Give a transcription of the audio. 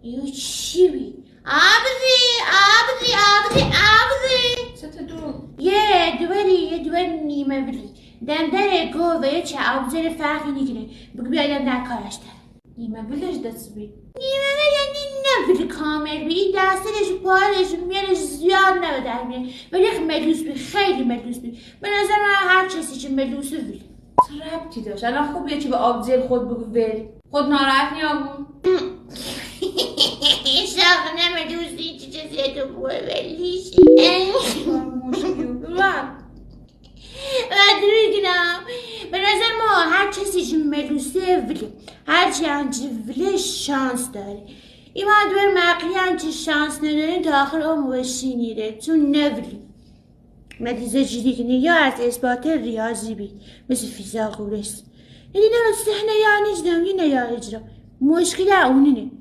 یو چی بی؟ آبزی یه دوباره نیمه بلی دندره گوه چه آبزر فرقی نگیره بگو بیایدم در کارش دارم نیمه بلش دست بی نیمه یعنی نبری کامل بی این دستش پارش میانش زیاد نبودر میره ولی ملوس بی خیلی ملوس بی به نظر من هر کسی چه ملوسه بی چه ربطی داشت الان خوب یکی به آبزیل خود بگو ول خود ناراحت نیامون شاق نملوسی چی چیزی تو بوه ولیش بعد میگیرم به نظر ما هر کسی چه ملوسه ولی هر چی هنچه ولی شانس داره این ما دور مقلی هنچه شانس نداریم تا آخر عمر شینیره چون نولی مدیزه جدی که نگه از اثبات ریاضی بید مثل فیزاغورس یعنی نه صحنه یا نیجدم یه نیا اجرام مشکل اونینه